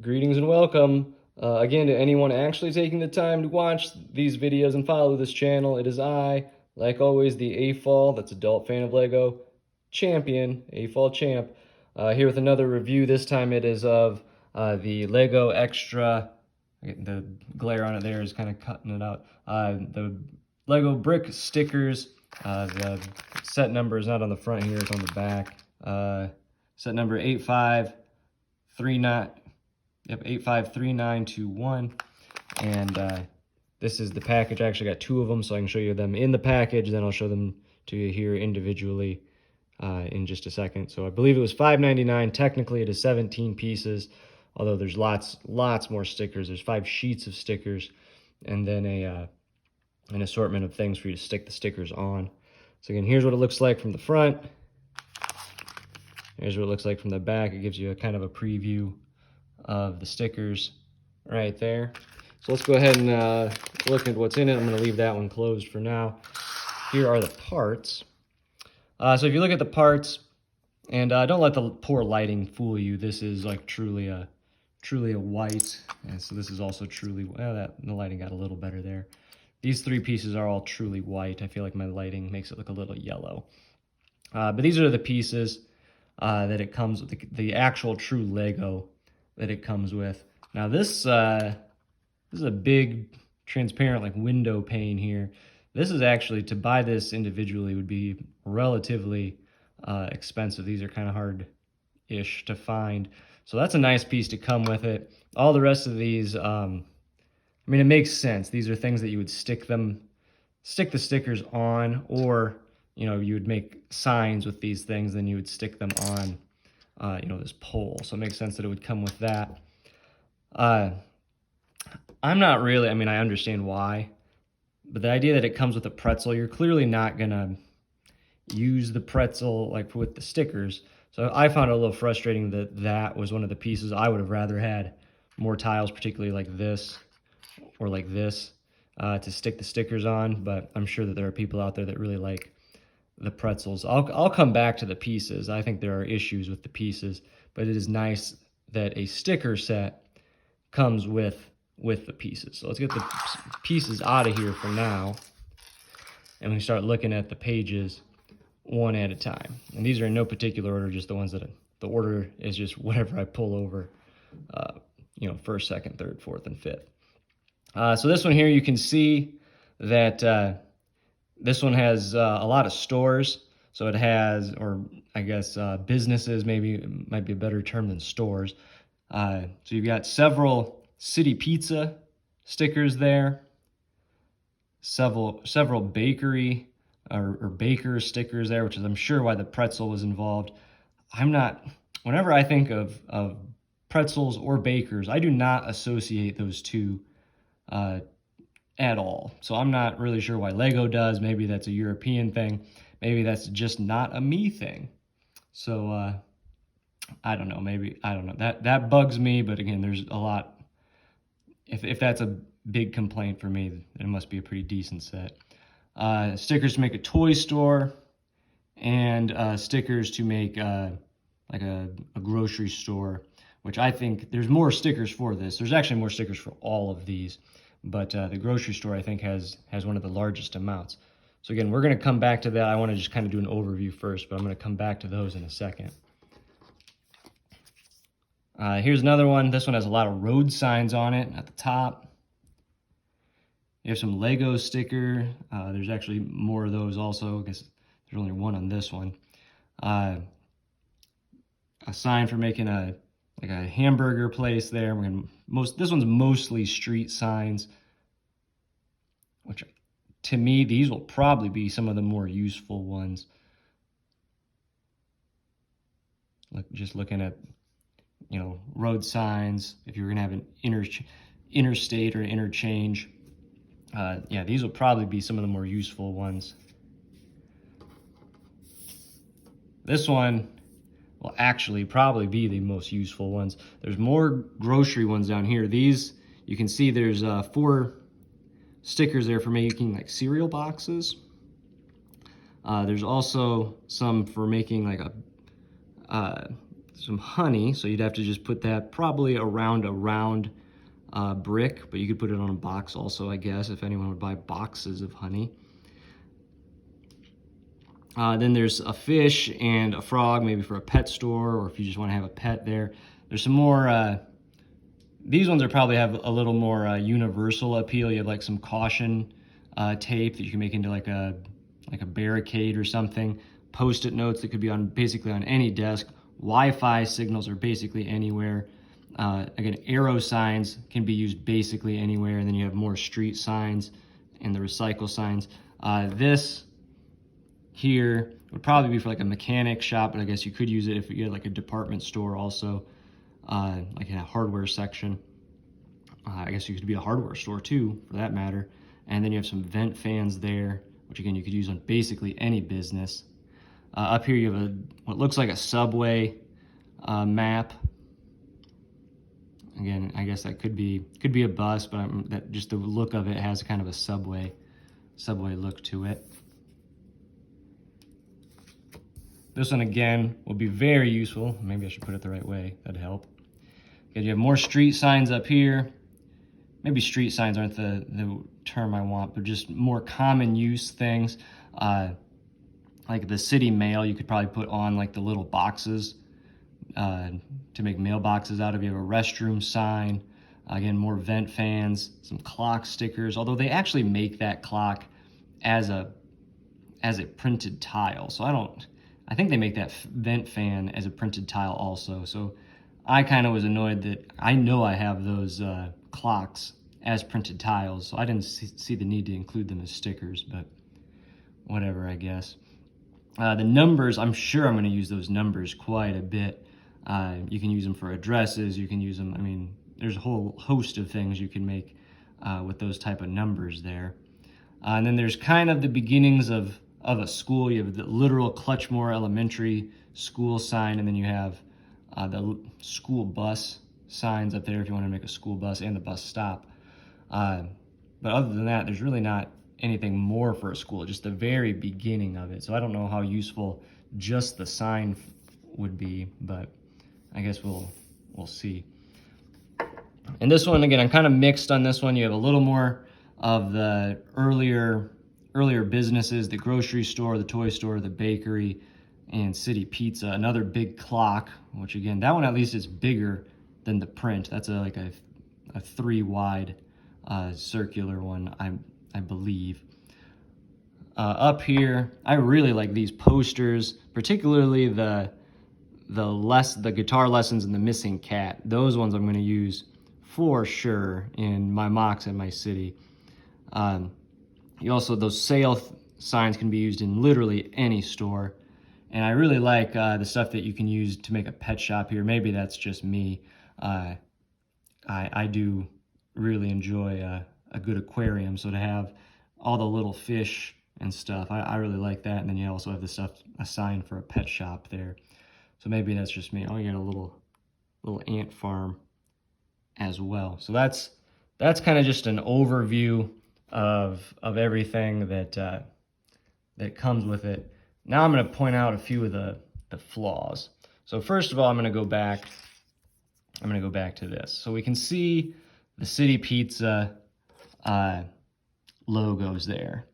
Greetings and welcome again to anyone actually taking the time to watch these videos and follow this channel. It is I, like always, the AFOL, that's Adult Fan of Lego Champion, AFOL Champ, here with another review. This time it is of the Lego Xtra. The glare on it there is kind of cutting it out. The Lego brick stickers. The set number is not on the front here, it's on the back. Set number 8539. Yep, 853921. And this is the package. I actually got two of them, so I can show you them in the package. Then I'll show them to you here individually in just a second. So I believe it was $5.99. Technically, it is 17 pieces, although there's lots more stickers. There's 5 sheets of stickers, and then an assortment of things for you to stick the stickers on. So again, here's what it looks like from the front. Here's what it looks like from the back. It gives you a kind of a preview of the stickers right there. So let's go ahead and look at what's in it. I'm going to leave that one closed for now. Here are the parts. So if you look at the parts, and don't let the poor lighting fool you. This is like truly a white, and so this is also truly, well, the lighting got a little better there. These 3 pieces are all truly white. I feel like my lighting makes it look a little yellow. But these are the pieces that it comes with, the actual true Lego that it comes with. Now this is a big transparent like window pane here. This is actually, to buy this individually would be relatively expensive. These are kind of hard-ish to find. So that's a nice piece to come with it. All the rest of these, I mean, it makes sense. These are things that you would stick the stickers on, or, you know, you would make signs with these things, then you would stick them on you know, this pole. So it makes sense that it would come with that. I'm not really, I mean, I understand why, but the idea that it comes with a pretzel, you're clearly not gonna use the pretzel like with the stickers. So I found it a little frustrating that that was one of the pieces. I would have rather had more tiles, particularly like this or like this, to stick the stickers on, but I'm sure that there are people out there that really like the pretzels. I'll come back to the pieces. I think there are issues with the pieces, but it is nice that a sticker set comes with the pieces. So let's get the pieces out of here for now, and we start looking at the pages one at a time. And these are in no particular order, just the ones that the order is just whatever I pull over, you know, first, second, third, fourth, and fifth. So this one here, you can see that this one has a lot of stores. So it has, or I guess businesses maybe might be a better term than stores. So you've got several City Pizza stickers there, several bakery or baker stickers there, which is I'm sure why the pretzel was involved. Whenever I think of pretzels or bakers, I do not associate those two at all. So I'm not really sure why Lego does. Maybe that's a European thing. Maybe that's just not a me thing. So I don't know. Maybe, I don't know. That bugs me, but again, there's a lot. If that's a big complaint for me, it must be a pretty decent set. Stickers to make a toy store, and stickers to make like a grocery store, which I think there's more stickers for this. There's actually more stickers for all of these. But the grocery store, I think, has one of the largest amounts. So again, we're going to come back to that. I want to just kind of do an overview first, but I'm going to come back to those in a second. Here's another one. This one has a lot of road signs on it at the top. You have some Lego sticker. There's actually more of those also. I guess there's only one on this one. A sign for making like a hamburger place there. This one's mostly street signs, which to me, these will probably be some of the more useful ones. Just looking at, you know, road signs, if you're gonna have an interstate or interchange. Yeah, these will probably be some of the more useful ones. This one will actually probably be the most useful ones. There's more grocery ones down here. These, you can see there's 4 stickers there for making like cereal boxes. There's also some for making like some honey. So you'd have to just put that probably around a round brick, but you could put it on a box also, I guess, if anyone would buy boxes of honey. Then there's a fish and a frog, maybe for a pet store, or if you just want to have a pet there. There's some more, these ones are probably have a little more universal appeal. You have like some caution tape that you can make into like a barricade or something. Post-it notes that could be on basically on any desk. Wi-Fi signals are basically anywhere. Again, arrow signs can be used basically anywhere. And then you have more street signs and the recycle signs. This here would probably be for like a mechanic shop, but I guess you could use it if you had like a department store also, like in a hardware section. I guess you could be a hardware store too, for that matter. And then you have some vent fans there, which again, you could use on basically any business. Up here you have what looks like a subway map. Again, I guess that could be a bus, but that just the look of it has kind of a subway look to it. This one again will be very useful. Maybe I should put it the right way. That'd help. Okay, you have more street signs up here. Maybe street signs aren't the term I want, but just more common use things. Like the city mail, you could probably put on like the little boxes to make mailboxes out of. You have a restroom sign. Again, more vent fans, some clock stickers, although they actually make that clock as a printed tile. So I think they make that vent fan as a printed tile also. So I kind of was annoyed that I know I have those clocks as printed tiles, so I didn't see the need to include them as stickers, but whatever, I guess. The numbers, I'm sure I'm going to use those numbers quite a bit. You can use them for addresses, you can use them, I mean, there's a whole host of things you can make with those type of numbers there. And then there's kind of the beginnings of a school. You have the literal Clutchmore Elementary School sign, and then you have the school bus signs up there if you want to make a school bus and the bus stop. But other than that, there's really not anything more for a school, just the very beginning of it. So I don't know how useful just the sign would be, but I guess we'll see. And this one, again, I'm kind of mixed on this one. You have a little more of the earlier businesses, the grocery store, the toy store, the bakery, and City Pizza. Another big clock, which again, that one at least is bigger than the print. That's like a 3 wide circular one, I believe. Up here, I really like these posters, particularly the guitar lessons and the missing cat. Those ones I'm going to use for sure in my MOCs at my city. Those sale signs can be used in literally any store. And I really like the stuff that you can use to make a pet shop here. Maybe that's just me. I do really enjoy a good aquarium, so to have all the little fish and stuff, I really like that. And then you also have the stuff, a sign for a pet shop there. So maybe that's just me. Oh, you got a little ant farm as well. So that's kind of just an overview of everything that comes with it. Now I'm going to point out a few of the flaws. So first of all, I'm going to go back to this. So we can see the City Pizza logos there.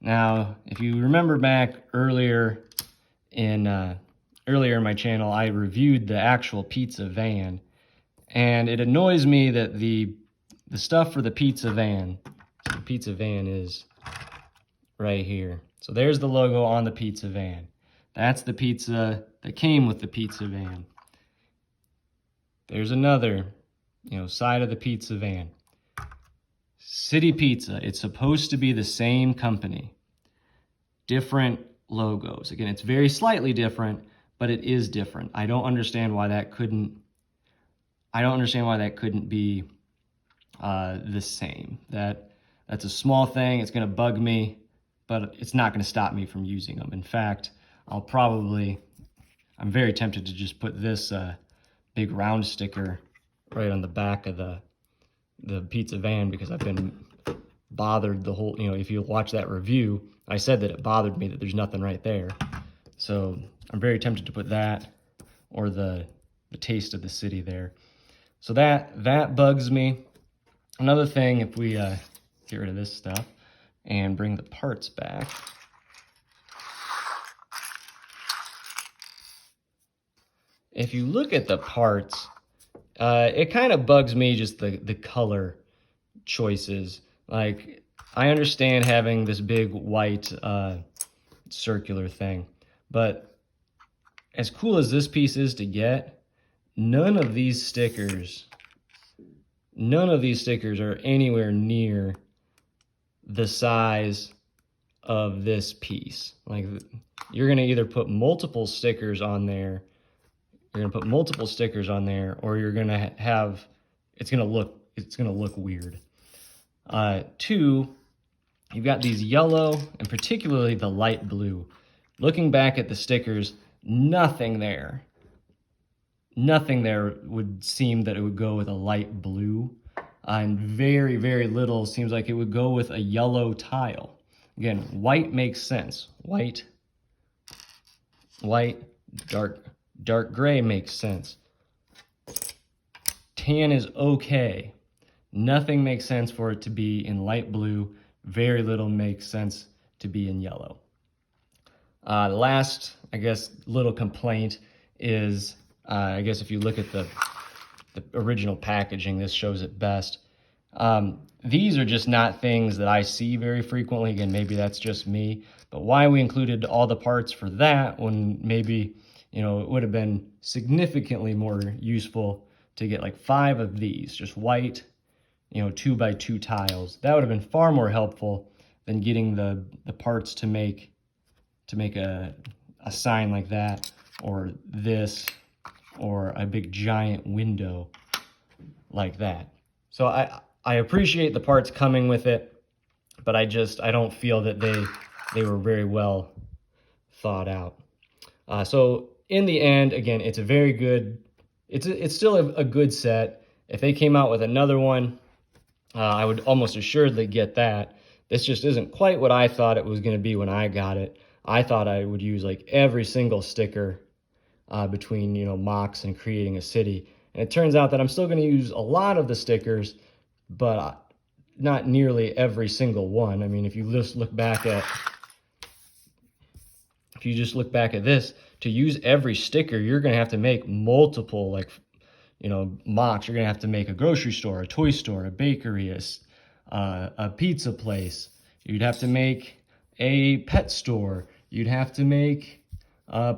Now, if you remember back earlier in my channel, I reviewed the actual pizza van, and it annoys me that the stuff for the pizza van is right here. So there's the logo on the pizza van. That's the pizza that came with the pizza van. There's another, side of the pizza van. City Pizza, it's supposed to be the same company. Different logos. Again, it's very slightly different, but it is different. I don't understand why that couldn't be the same. That's a small thing. It's going to bug me, but it's not going to stop me from using them. In fact, I'm very tempted to just put this big round sticker right on the back of the pizza van, because I've been bothered the whole, if you watch that review, I said that it bothered me that there's nothing right there. So I'm very tempted to put that, or the taste of the city there. So that bugs me. Another thing, if we get rid of this stuff and bring the parts back, if you look at the parts, it kind of bugs me, just the color choices. Like, I understand having this big white circular thing, but as cool as this piece is to get, none of these stickers are anywhere near the size of this piece. Like, you're gonna either put multiple stickers on there, or you're gonna have, it's gonna look weird. Two, you've got these yellow, and particularly the light blue. Looking back at the stickers, nothing there would seem that it would go with a light blue. And very, very little seems like it would go with a yellow tile. Again, white makes sense. White, dark gray makes sense. Tan is okay. Nothing makes sense for it to be in light blue. Very little makes sense to be in yellow. The last, I guess, little complaint is, I guess if you look at the original packaging, this shows it best. These are just not things that I see very frequently. Again, maybe that's just me, but why we included all the parts for that when maybe, you know, it would have been significantly more useful to get like 5 of these, just white, you know, 2x2 tiles. That would have been far more helpful than getting the parts to make a sign like that, or this, or a big giant window like that. So I appreciate the parts coming with it, but I don't feel that they were very well thought out. So in the end, again, it's a very good, it's still a good set. If they came out with another one, I would almost assuredly get that. This just isn't quite what I thought it was going to be when I got it. I thought I would use like every single sticker between, you know, MOCs and creating a city. And it turns out that I'm still going to use a lot of the stickers, but not nearly every single one. I mean, if you just look back at this, to use every sticker, you're going to have to make multiple, like, you know, MOCs. You're going to have to make a grocery store, a toy store, a bakery, a pizza place. You'd have to make a pet store. You'd have to make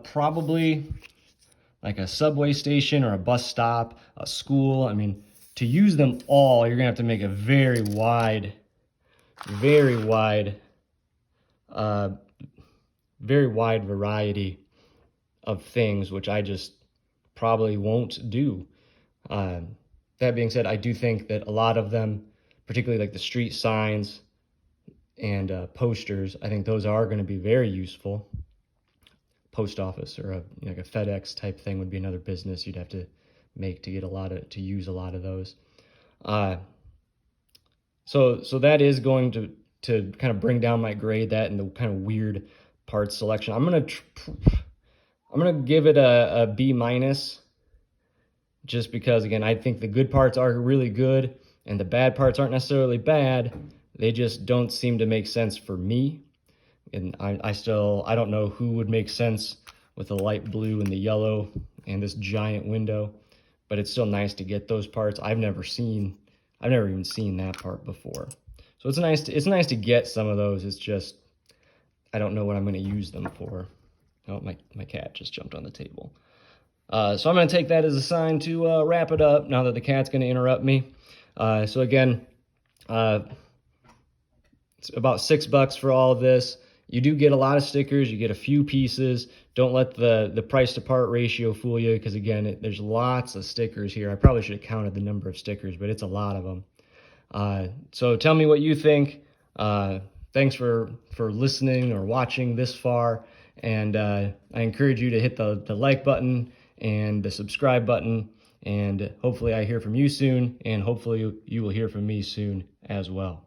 probably like a subway station or a bus stop, a school. I mean, to use them all, you're gonna have to make a very wide variety of things, which I just probably won't do. That being said, I do think that a lot of them, particularly like the street signs and posters, I think those are going to be very useful. Post office or like a FedEx type thing would be another business you'd have to make to get to use a lot of those. So that is going to kind of bring down my grade, that and the kind of weird parts selection. I'm gonna give it a B minus, just because, again, I think the good parts are really good and the bad parts aren't necessarily bad. They just don't seem to make sense for me. And I don't know who would make sense with the light blue and the yellow and this giant window, but it's still nice to get those parts. I've never even seen that part before. So it's nice to get some of those. It's just, I don't know what I'm going to use them for. Oh, my cat just jumped on the table. So I'm going to take that as a sign to wrap it up now that the cat's going to interrupt me. So again, it's about $6 for all of this. You do get a lot of stickers. You get a few pieces. Don't let the price to part ratio fool you, because again, there's lots of stickers here. I probably should have counted the number of stickers, but it's a lot of them. So tell me what you think. Thanks for listening or watching this far. And I encourage you to hit the like button and the subscribe button. And hopefully I hear from you soon. And hopefully you will hear from me soon as well.